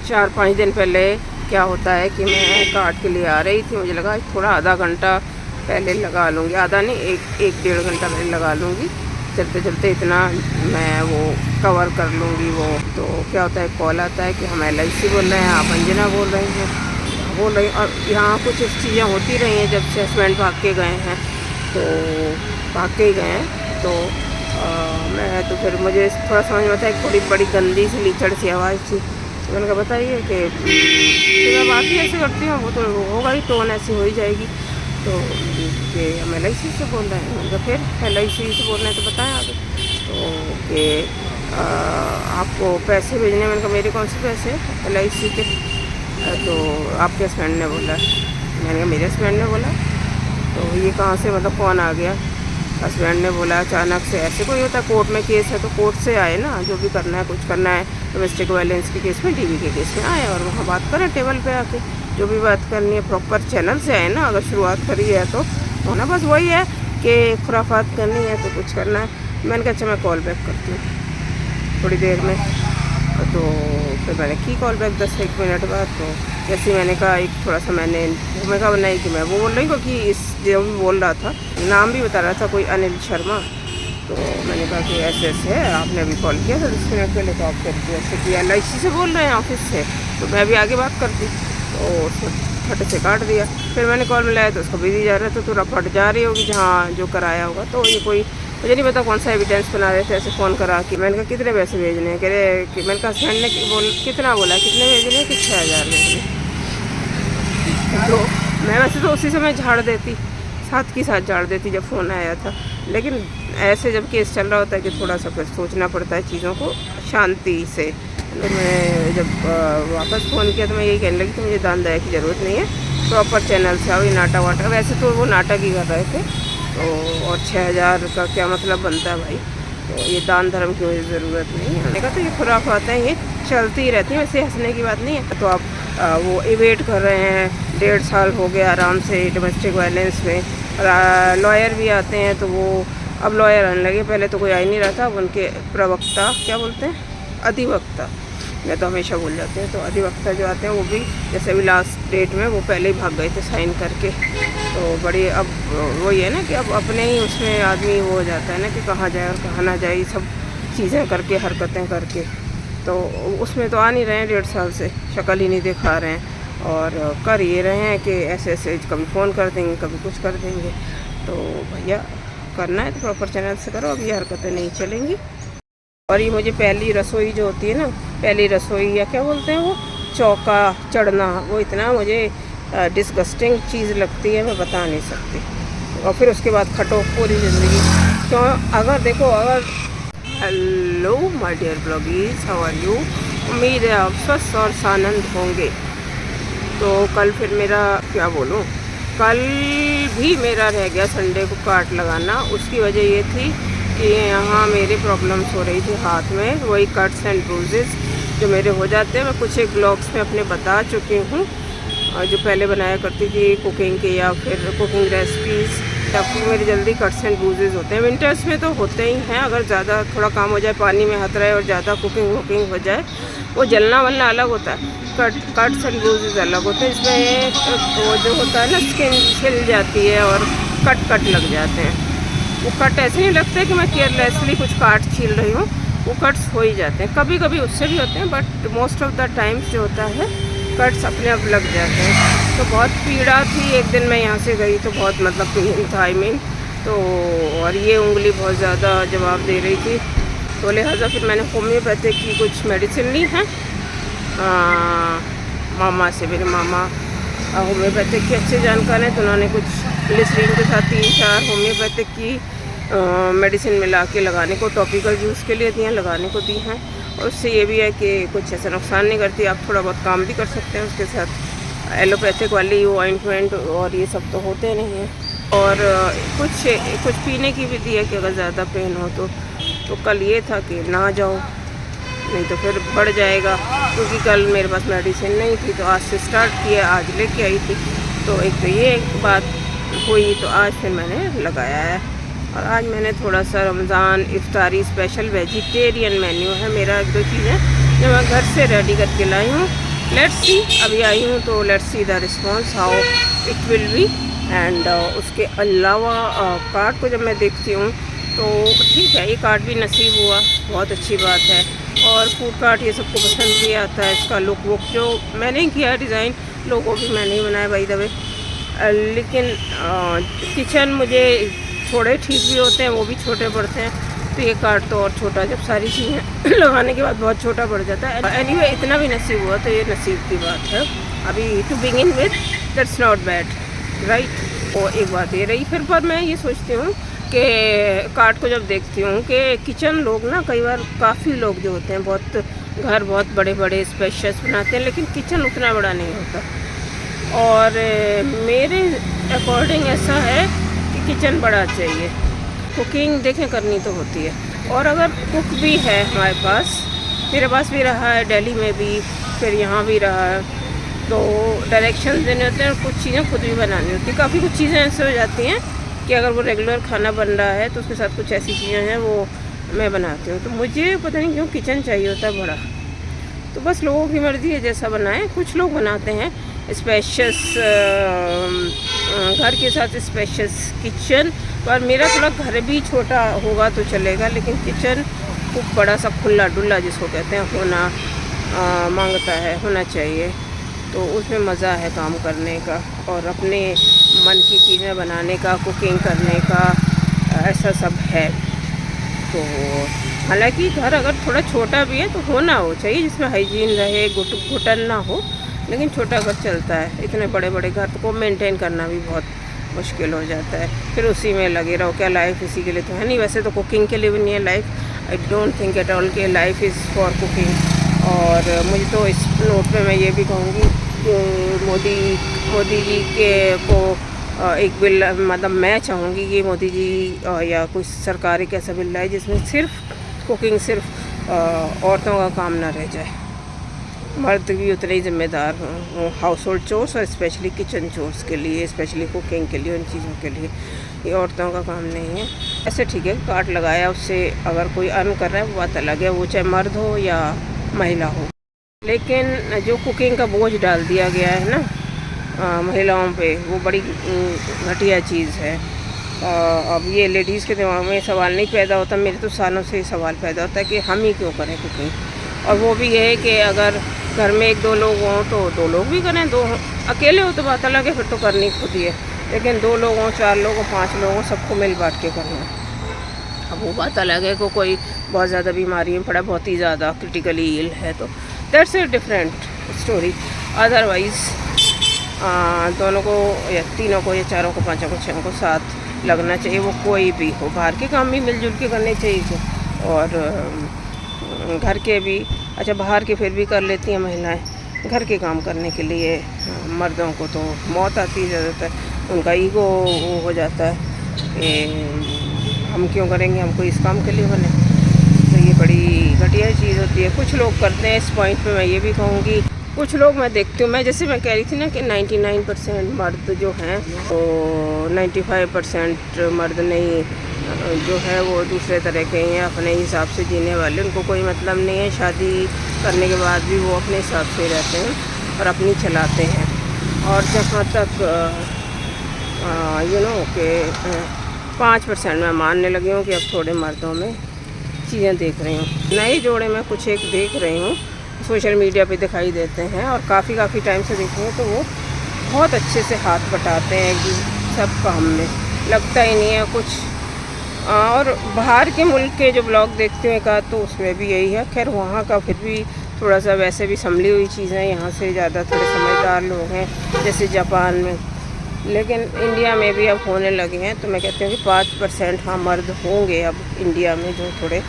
4-5 दिन पहले क्या होता है कि मैं काट के लिए आ रही थी, मुझे लगा थोड़ा आधा घंटा पहले लगा लूँगी, आधा नहीं, एक डेढ़ घंटा पहले लगा लूँगी, चलते चलते इतना मैं वो कवर कर लूँगी वो। तो क्या होता है, कॉल आता है कि हम LIC बोल रहे हैं, आप अंजना बोल रही हैं, और यहाँ कुछ चीज़ें होती रही हैं जब से हस्बैंड भाग के गए हैं, तो भाग के ही गए हैं, तो मैं तो फिर मुझे थोड़ा समझ में आता है, थोड़ी बड़ी गंदी सी लीचड़ सी आवाज़ थी। तो मैंने कहा बताइए कि मैं बात ही ऐसे करती हूँ, वो तो होगा ही, टोन ऐसी हो ही जाएगी। तो कि हम LIC से बोल रहे हैं, मैंने कहा फिर LIC से बोल रहे हैं तो बताएं आगे। तो कि आपको पैसे भेजने, मैंने कहा मेरे कौन से पैसे, LIC के। तो आपके हस्बैंड ने बोला, मैंने कहा मेरे हस्बैंड ने बोला, तो ये कहाँ से मतलब कौन आ गया। हस्बैंड ने बोला अचानक से, ऐसे कोई होता है, कोर्ट में केस है तो कोर्ट से आए ना, जो भी करना है, कुछ करना है डोमेस्टिक वायलेंस के केस में, DV के केस में आए और वहाँ बात करें टेबल पे आके, जो भी बात करनी है प्रॉपर चैनल से आए ना। अगर शुरुआत करी है तो होना बस वही है कि खुराफात करनी है तो कुछ करना है। मैंने कहा अच्छा मैं कॉल बैक करती हूँ थोड़ी देर में। तो फिर मैंने की कॉल बैक 10-1 मिनट बाद। तो जैसे मैंने कहा, एक थोड़ा सा मैंने भूमिका बनाई कि मैं वो बोल रही हूँ, क्योंकि इस जो भी बोल रहा था नाम भी बता रहा था कोई अनिल शर्मा। तो मैंने कहा कि ऐसे ऐसे है, आपने अभी कॉल किया था 10 मिनट पहले, तो आप करती ऐसे कि LIC से बोल रहे हैं ऑफिस से, तो मैं भी आगे बात करती। तो उसको फट से काट दिया। फिर मैंने कॉल मिलाया तो उसको बिजी जा रहा था, तो रपट जा रही होगी जहाँ जो कराया होगा। तो ये कोई मुझे नहीं पता कौन सा एविडेंस बना रहे थे, ऐसे फ़ोन करा कि मैंने कहा कितने पैसे भेजने हैं, कह रहे कि मैंने कहा हस्बैंड ने कितना बोला, कितने भेजने हैं, कि 6,000 भेजने। तो मैं वैसे तो उसी समय झाड़ देती, साथ की साथ झाड़ देती जब फ़ोन आया था, लेकिन ऐसे जब केस चल रहा होता है कि थोड़ा सा फिर सोचना पड़ता है चीज़ों को शांति से। तो मैं जब वापस फ़ोन किया तो मैं यही कहने लगी कि मुझे दान दया की ज़रूरत नहीं है, प्रॉपर चैनल से आओ, ये नाटक वाटक, वैसे तो वो नाटक ही कर रहे थे। तो और 6,000 का क्या मतलब बनता है भाई, तो ये दान धर्म की मुझे ज़रूरत नहीं है। मैंने कहा तो ये खुराफात हैं, ये चलती रहती हैं, वैसे हंसने की बात नहीं है। तो आप वो इवेट कर रहे हैं, 1.5 साल हो गया आराम से डोमेस्टिक वायलेंस में। लॉयर भी आते हैं तो वो अब लॉयर आने लगे, पहले तो कोई आ ही नहीं रहा था। अब उनके प्रवक्ता, क्या बोलते हैं, अधिवक्ता, मैं तो हमेशा भूल जाती हूँ। तो अधिवक्ता जो आते हैं वो भी जैसे अभी लास्ट डेट में वो पहले ही भाग गए थे साइन करके। तो बड़ी अब वही है ना कि अब अपने ही उसमें आदमी वो हो जाता है ना कि कहाँ जाए और कहाँ ना जाए, सब चीज़ें करके, हरकतें करके। तो उसमें तो आ नहीं रहे हैं 1.5 साल से, शक्ल ही नहीं दिखा रहे हैं, और कर ये रहे हैं कि ऐसे ऐसे कभी फ़ोन कर देंगे, कभी कुछ कर देंगे। तो भैया करना है तो प्रॉपर चैनल से करो, अब ये हरकतें नहीं चलेंगी। और ये मुझे पहली रसोई जो होती है ना, पहली रसोई या क्या बोलते हैं वो, चौका चढ़ना, वो इतना मुझे डिस्गस्टिंग चीज़ लगती है, मैं बता नहीं सकती। और फिर उसके बाद खटो पूरी ज़िंदगी क्यों। अगर देखो, अगर hello my dear bloggies, how are you, उम्मीद है आप स्वस्थ और सानंद होंगे। तो कल फिर मेरा क्या बोलूँ, कल भी मेरा रह गया संडे को काट लगाना। उसकी वजह ये थी कि यहाँ मेरे प्रॉब्लम्स हो रही थी हाथ में, वही कट्स एंड ब्रूजेस जो मेरे हो जाते हैं। मैं कुछ एक ब्लॉग्स में अपने बता चुकी हूँ, जो पहले बनाया करती थी कुकिंग के या फिर कुकिंग रेसिपीज़, तब मेरे जल्दी कट्स एंड ब्रूजेस होते हैं। विंटर्स में तो होते ही हैं, अगर ज़्यादा थोड़ा काम हो जाए, पानी में हाथ रहे और ज़्यादा कुकिंग वुकिंग हो जाए, वो जलना वलना अलग होता है, कट्स एंड ब्रूजेस अलग होते हैं। इसमें वो जो होता है ना, स्किन छिल जाती है और कट लग जाते हैं। वो कट ऐसे नहीं लगते कि मैं केयरलेसली कुछ काट छील रही हूँ, वो कट्स हो ही जाते हैं। कभी कभी उससे भी होते हैं, but most of the times जो होता है कट्स अपने आप लग जाते हैं। तो बहुत पीड़ा थी। एक दिन मैं यहाँ से गई तो बहुत मतलब पेन था, आई मीन, तो और ये उंगली बहुत ज़्यादा जवाब दे रही थी। तो लिहाजा फिर मैंने होम्योपैथिक की कुछ मेडिसिन ली है मामा से। मेरे मामा होम्योपैथिक के अच्छे जानकार हैं, तो उन्होंने कुछ ग्लिसरीन के साथ 3-4 होम्योपैथिक की मेडिसिन मिला के लगाने को, टॉपिकल यूज़ के लिए दी हैं, लगाने को दी हैं। और उससे ये भी है कि कुछ ऐसा नुकसान नहीं करती, आप थोड़ा बहुत काम भी कर सकते हैं उसके साथ। एलोपैथिक वाली वो ऑइंटमेंट और ये सब तो होते नहीं हैं। और कुछ पीने की भी दी है कि अगर ज़्यादा पेन हो तो कल ये था कि ना जाओ, नहीं तो फिर बढ़ जाएगा, क्योंकि कल मेरे पास मेडिसिन नहीं थी। तो आज से स्टार्ट किया, आज लेके आई थी। तो एक तो ये बात हुई, तो आज फिर मैंने लगाया है। और आज मैंने थोड़ा सा रमज़ान इफ्तारी स्पेशल वेजिटेरियन मेन्यू है मेरा, 1-2 चीज़ें जो मैं घर से रेडी करके लाई हूँ। लेट्स सी, अभी आई हूँ तो let's see the response how it will be. And उसके अलावा कार्ड को जब मैं देखती हूँ तो ठीक है, ये कार्ड भी नसीब हुआ, बहुत अच्छी बात है। और फूड कार्ट ये सबको पसंद भी आता है। इसका लुक वुक जो मैंने किया डिज़ाइन, लोगों भी मैंने ही बनाया बाय द वे। लेकिन किचन मुझे थोड़े ठीक भी होते हैं, वो भी छोटे पड़ते हैं, तो ये कार्ड तो और छोटा, जब सारी चीज़ें लगाने के बाद बहुत छोटा पड़ जाता है। एनीवे इतना भी नसीब हुआ तो ये नसीब की बात है। अभी to begin with that's not bad, right. और एक बात ये रही फिर, पर मैं ये सोचती हूँ कि कार्ड को जब देखती हूँ कि किचन लोग ना, कई बार काफ़ी लोग जो होते हैं बहुत घर बहुत बड़े बड़े स्पेशियस बनाते हैं, लेकिन किचन उतना बड़ा नहीं होता। और मेरे अकॉर्डिंग ऐसा है कि किचन बड़ा चाहिए। कुकिंग देखें करनी तो होती है, और अगर कुक भी है हमारे पास, मेरे पास भी रहा है दिल्ली में भी, फिर यहाँ भी रहा है, तो डायरेक्शन देने होते हैं और कुछ चीज़ें खुद भी बनानी होती है। काफ़ी कुछ चीज़ें ऐसे हो जाती हैं कि अगर वो रेगुलर खाना बन रहा है तो उसके साथ कुछ ऐसी चीज़ें हैं वो मैं बनाती हूँ। तो मुझे पता नहीं क्यों किचन चाहिए होता है बड़ा। तो बस लोगों की मर्ज़ी है जैसा बनाएं। कुछ लोग बनाते हैं स्पेशियस घर के साथ स्पेशियस किचन, पर मेरा थोड़ा घर भी छोटा होगा तो चलेगा, लेकिन किचन खूब बड़ा सा खुला डुल्ला जिसको कहते हैं होना मांगता है, होना चाहिए। तो उसमें मज़ा है काम करने का और अपने मन की चीज़ें बनाने का, कुकिंग करने का, ऐसा सब है। तो हालांकि घर अगर थोड़ा छोटा भी है तो होना हो चाहिए जिसमें हाइजीन रहे, घुटन ना हो, लेकिन छोटा घर चलता है। इतने बड़े बड़े घर को मेंटेन करना भी बहुत मुश्किल हो जाता है, फिर उसी में लगे रहो। क्या लाइफ इसी के लिए तो है नहीं, वैसे तो कुकिंग के लिए भी नहीं है life. I don't think at all के लाइफ इज़ फॉर कुकिंग। और मुझे तो इस नोट पे मैं ये भी कहूँगी कि मोदी जी के को एक बिल, मतलब मैं चाहूँगी कि मोदी जी या कुछ सरकार एक ऐसा बिल लाए जिसमें सिर्फ कुकिंग, सिर्फ औरतों का काम ना रह जाए, मर्द भी उतने ही जिम्मेदार हों हाउस होल्ड चोर्स और स्पेशली किचन चोर्स के लिए, स्पेशली कुकिंग के लिए, उन चीज़ों के लिए। ये औरतों का काम नहीं है। ऐसे ठीक है, कार्ड लगाया, उससे अगर कोई अर्न कर रहा है वो बात अलग है, वो चाहे मर्द हो या महिला हो। लेकिन जो कुकिंग का बोझ डाल दिया गया है ना महिलाओं पे, वो बड़ी घटिया चीज़ है। अब ये लेडीज़ के दिमाग में सवाल नहीं पैदा होता, मेरे तो सालों से सवाल पैदा होता है कि हम ही क्यों करें कुकिंग। और वो भी ये है कि अगर घर में एक दो लोग हों तो दो लोग भी करें, दो अकेले हो तो बात अलग है, फिर तो करनी खुद ही है। लेकिन 2 लोग हों, 4 लोग हों, 5 लोग हों, सबको मिल बांट के करना है। अब वो बात अलग है कि कोई बहुत ज़्यादा बीमारी में पड़ा, बहुत ही ज़्यादा क्रिटिकली इल है, तो that's a different story. Otherwise दोनों को या तीनों को या चारों को, पाँचों को, छः को साथ लगना चाहिए। वो कोई भी हो, बाहर के काम भी मिलजुल के करने चाहिए और घर के भी। अच्छा, बाहर के फिर भी कर लेती हैं महिलाएं, घर के काम करने के लिए मर्दों को तो मौत आती है ज़्यादातर। उनका ईगो वो हो जाता है कि हम क्यों करेंगे, हमको इस काम के लिए बने। तो ये बड़ी घटिया चीज़ होती है। कुछ लोग करते हैं, इस पॉइंट पे मैं ये भी कहूँगी, कुछ लोग मैं देखती हूँ, मैं जैसे मैं कह रही थी ना कि 99% मर्द जो हैं तो 95% मर्द नहीं जो है वो दूसरे तरह के हैं, अपने हिसाब से जीने वाले। उनको कोई मतलब नहीं है, शादी करने के बाद भी वो अपने हिसाब से रहते हैं और अपनी चलाते हैं। और जहाँ तक कि 5% मैं मानने लगी हूँ कि अब थोड़े मर्दों में चीज़ें देख रही हूँ। नए जोड़े में कुछ एक देख रही हूँ, सोशल मीडिया पे दिखाई देते हैं और काफ़ी टाइम से देख रही हूँ, तो वो बहुत अच्छे से हाथ बटाते हैं कि सब काम में, लगता ही नहीं है कुछ। और बाहर के मुल्क के जो ब्लॉग देखते हैं का, तो उसमें भी यही है। खैर वहाँ का फिर भी थोड़ा सा वैसे भी संभली हुई चीज़ें, यहाँ से ज़्यादा थोड़े समझदार लोग हैं जैसे जापान में। लेकिन इंडिया में भी अब होने लगे हैं, तो मैं कहती हूँ कि 5% हाँ मर्द होंगे अब इंडिया में जो थोड़े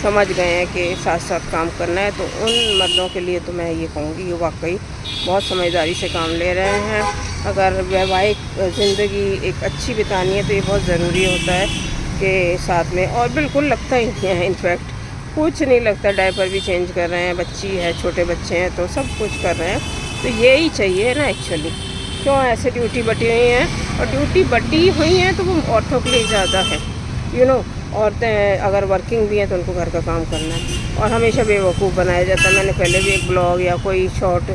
समझ गए हैं कि साथ साथ काम करना है। तो उन मर्दों के लिए तो मैं ये कहूँगी कि वाकई बहुत समझदारी से काम ले रहे हैं। अगर वैवाहिक ज़िंदगी एक अच्छी बितानी है तो ये बहुत ज़रूरी होता है कि साथ में, और बिल्कुल लगता ही नहीं है, इनफैक्ट कुछ नहीं लगता। डायपर भी चेंज कर रहे हैं, बच्ची है, छोटे बच्चे हैं, तो सब कुछ कर रहे हैं। तो यही चाहिए ना एक्चुअली। क्यों ऐसे ड्यूटी बटी हुई हैं, और ड्यूटी बटी हुई हैं तो वो औरतों के लिए ज़्यादा है। औरतें अगर वर्किंग भी हैं तो उनको घर का काम करना है और हमेशा बेवकूफ़ बनाया जाता है। मैंने पहले भी एक ब्लॉग या कोई शॉर्ट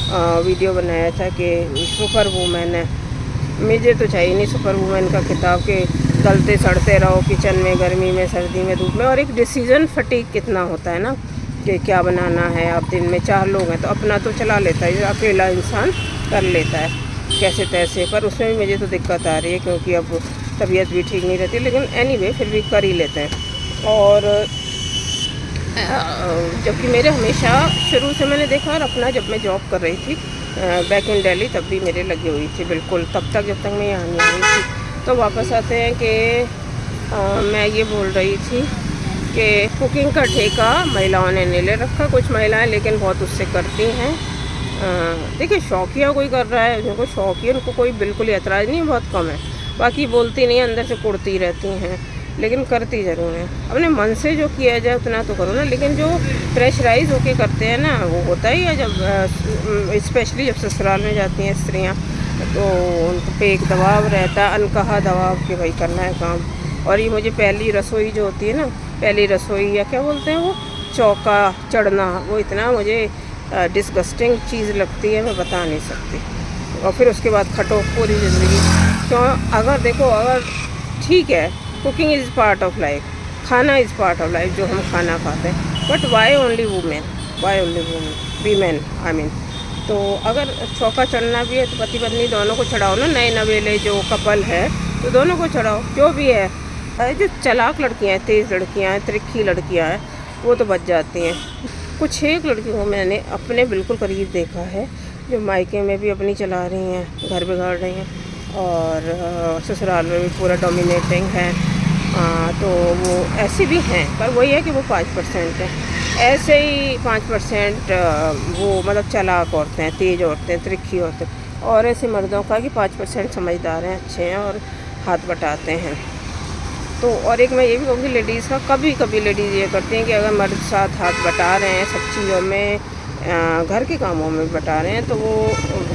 वीडियो बनाया था कि सुपर वूमेन है। मुझे तो चाहिए नहीं सुपर वूमेन का खिताब के गलते सड़ते रहो किचन में, गर्मी में, सर्दी में, धूप में। और एक डिसीजन फटीक कितना होता है ना कि क्या बनाना है। अब दिन में 4 लोग हैं तो अपना तो चला लेता है, अकेला इंसान कर लेता है कैसे तैसे, पर उसमें भी मुझे तो दिक्कत आ रही है क्योंकि अब तबीयत भी ठीक नहीं रहती। लेकिन एनीवे फिर भी कर ही लेते हैं। और जबकि मेरे हमेशा शुरू से मैंने देखा, और अपना जब मैं जॉब कर रही थी बैक इन दिल्ली, तब भी मेरे लगी हुई थी बिल्कुल, तब तक जब तक मैं यहाँ नहीं आई थी। तो वापस आते हैं कि मैं ये बोल रही थी कि कुकिंग का ठेका महिलाओं ने नहीं ले रखा। कुछ महिलाएं लेकिन बहुत उससे करती हैं। देखिए शौकिया कोई कर रहा है, जिनको शौक है उनको कोई बिल्कुल एतराज़ नहीं, बहुत कम है। बाकी बोलती नहीं, अंदर से कुड़ती रहती हैं, लेकिन करती ज़रूर हैं। अपने मन से जो किया जाए उतना तो करो ना। लेकिन जो प्रेशराइज होके करते हैं ना, वो होता ही है जब स्पेशली जब ससुराल में जाती हैं स्त्रियाँ, तो उनको पे एक दबाव रहता है, अनकहा दबाव कि भाई करना है काम। और ये मुझे पहली रसोई जो होती है ना, पहली रसोई या क्या बोलते हैं वो, चौका चढ़ना, वो इतना मुझे डिस्गस्टिंग चीज़ लगती है, मैं बता नहीं सकती। और फिर उसके बाद खटो पूरी ज़िंदगी। क्यों? अगर देखो, अगर ठीक है cooking is part of life, खाना इज़ पार्ट ऑफ लाइफ, जो हम खाना खाते हैं, but why only women, why only women I mean. तो अगर चौका चढ़ना भी है तो पति पत्नी दोनों को चढ़ाओ ना। नए नवेले जो कपल है तो दोनों को चढ़ाओ, जो भी है। जो चालाक लड़कियाँ हैं, तेज़ लड़कियाँ हैं, त्रिखी लड़कियाँ हैं, वो तो बच जाती हैं। कुछ एक लड़कियों को मैंने अपने बिल्कुल करीब देखा है जो मायके में भी अपनी चला रही हैं, घर बिगाड़ रही हैं, और ससुराल में भी पूरा डोमिनेटिंग है। तो वो ऐसी भी हैं, पर वही है कि वो 5% है। ऐसे ही 5% वो मतलब चालाक औरतें हैं, तेज़ औरतें, त्रिखी औरतें। और ऐसे मर्दों का कि 5% समझदार हैं, अच्छे हैं और हाथ बटाते हैं। तो और एक मैं ये भी कहूँगी लेडीज़ का, कभी कभी लेडीज़ ये करती हैं कि अगर मर्द साथ हाथ बटा रहे हैं सब चीज़ों में, घर के कामों में बटा रहे हैं, तो वो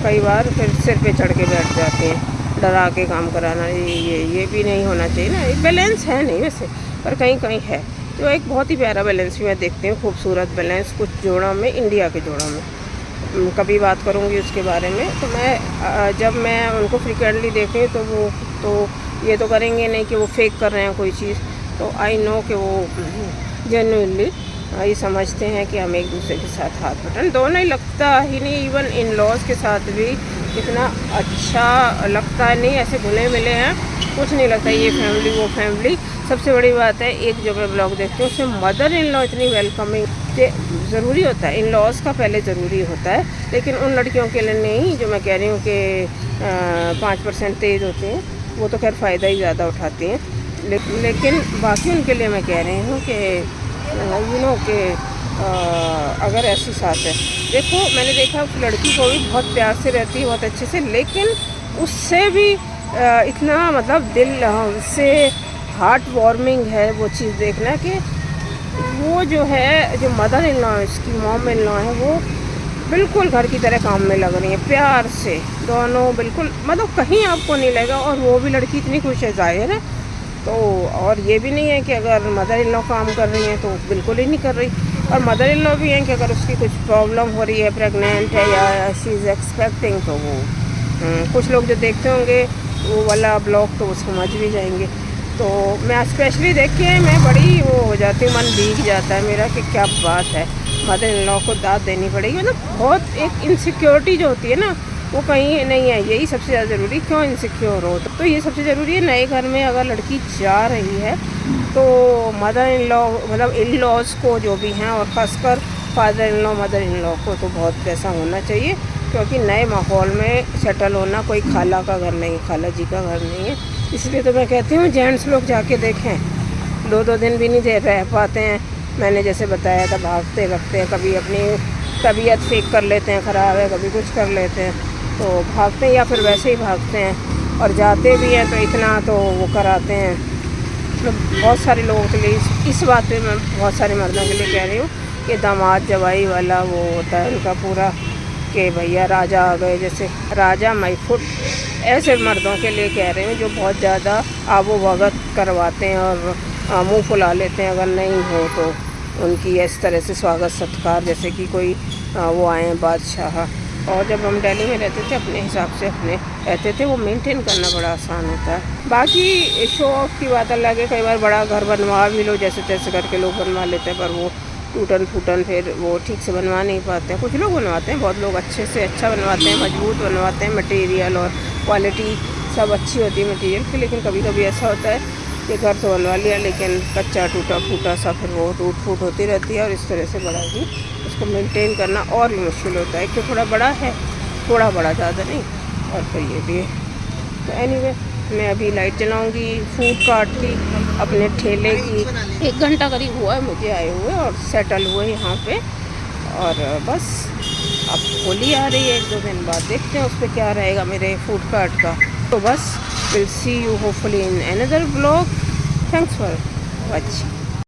कई बार फिर सिर पे चढ़ के बैठ जाती हैं, डरा के काम कराना। ये भी नहीं होना चाहिए ना। एक बैलेंस है नहीं वैसे, पर कहीं कहीं है। तो एक बहुत ही प्यारा बैलेंस भी मैं देखती हूँ, खूबसूरत बैलेंस कुछ जोड़ों में, इंडिया के जोड़ों में। कभी बात करूँगी उसके बारे में। तो मैं जब मैं उनको फ्रिक्वेंटली देखती हूँ तो वो तो ये तो करेंगे नहीं कि वो फेक कर रहे हैं कोई चीज़। तो आई नो कि वो जेन्युइनली ये समझते हैं कि हम एक दूसरे के साथ हाथ बटाएं। दोनों ही लगता ही नहीं, इवन इन लॉज के साथ भी इतना अच्छा लगता है नहीं, ऐसे घुले मिले हैं, कुछ नहीं लगता ये फैमिली वो फैमिली। सबसे बड़ी बात है, एक जो मैं ब्लॉग देखती हूँ उसमें मदर इन लॉ इतनी वेलकमिंग, ज़रूरी होता है, इन लॉज का पहले ज़रूरी होता है, लेकिन उन लड़कियों के लिए नहीं जो मैं कह रही हूँ कि 5% तेज़ होती हैं, वो तो खैर फ़ायदा ही ज़्यादा उठाती हैं। लेकिन बाकी उनके लिए मैं कह रही हूँ कि यू नो कि अगर ऐसी सास है, देखो मैंने देखा उस लड़की को भी बहुत प्यार से रहती है, बहुत अच्छे से, लेकिन उससे भी इतना मतलब दिल से हार्ट वार्मिंग है वो चीज़ देखना कि वो जो है, जो मदर इन लॉ, इसकी मॉम इन लॉ है, वो बिल्कुल घर की तरह काम में लग रही है, प्यार से दोनों बिल्कुल, मतलब कहीं आपको नहीं लगेगा। और वो भी लड़की इतनी खुश है, जाहिर है। तो और ये भी नहीं है कि अगर मदर इन लॉ काम कर रही हैं तो बिल्कुल ही नहीं कर रही। और मदर इन लॉ भी हैं कि अगर उसकी कुछ प्रॉब्लम हो रही है, प्रेग्नेंट है या शी इज़ एक्सपेक्टिंग, तो वो कुछ लोग जो देखते होंगे वो वाला ब्लॉग तो वो समझ भी जाएंगे। तो मैं स्पेशली देख के मैं बड़ी वो हो जाती हूँ, मन भीग जाता है मेरा कि क्या बात है, मदर इन लॉ को दाद देनी पड़ेगी। मतलब बहुत एक इनसिक्योरिटी जो होती है ना, वो कहीं नहीं है। यही सबसे ज़्यादा ज़रूरी, क्यों इनसिक्योर हो, तो ये सबसे ज़रूरी है। नए घर में अगर लड़की जा रही है तो मदर इन लॉ मतलब इन लॉज को जो भी हैं, और ख़ासकर father in law mother in law को तो बहुत पैसा होना चाहिए, क्योंकि नए माहौल में सेटल होना कोई खाला का घर नहीं, खाला जी का घर नहीं है। इसलिए तो मैं कहती हूँ जेंट्स लोग जाके देखें, 2-2 दिन भी नहीं रह पाते हैं। मैंने जैसे बताया था, भागते रखते हैं, कभी अपनी तबीयत फेक कर लेते हैं ख़राब है, कभी कुछ कर लेते हैं, तो भागते हैं या फिर वैसे ही भागते हैं। और जाते भी हैं तो इतना तो वो कराते हैं। मतलब बहुत सारे लोगों के लिए इस बात पे मैं बहुत सारे मर्दों के लिए कह रही हूँ कि दामाद जवाई वाला वो होता है उनका पूरा, कि भैया राजा आ गए, जैसे राजा माई फुट, ऐसे मर्दों के लिए कह रही हूँ जो बहुत ज़्यादा आबो भगत करवाते हैं और मुँह फुला लेते हैं। अगर नहीं हो तो उनकी इस तरह से स्वागत सत्कार, जैसे कि कोई वो आए बादशाह, और जब हम दिल्ली में रहते थे अपने हिसाब से अपने रहते थे, वो मेंटेन करना बड़ा आसान होता है। बाकी शो ऑफ की बात अलग है, कई बार बड़ा घर बनवा भी लो जैसे तैसे करके लोग बनवा लेते हैं, पर वो टूटन फूटन फिर वो ठीक से बनवा नहीं पाते हैं। कुछ लोग बनवाते हैं, बहुत लोग अच्छे से अच्छा बनवाते हैं, मजबूत बनवाते हैं, मटेरियल और क्वालिटी सब अच्छी होती है मटेरियल की। लेकिन कभी कभी ऐसा होता है कि घर तो बनवा लिया लेकिन कच्चा टूटा फूटा सा फिर वो टूट फूट होती रहती है, और इस तरह से बड़ा ही उसको मेंटेन करना और भी मुश्किल होता है। एक तो थोड़ा बड़ा है, थोड़ा बड़ा ज़्यादा नहीं, और फिर ये भी है। तो एनीवे मैं अभी लाइट जलाऊंगी फूड कार्ट की, अपने ठेले की। 1 घंटा करीब हुआ है मुझे आए हुए और सेटल हुए यहाँ पे, और बस अब होली आ रही है 1-2 दिन बाद, देखते हैं उस पर क्या रहेगा मेरे फूड कार्ट का। तो बस will see you hopefully in another vlog. Thanks for watching.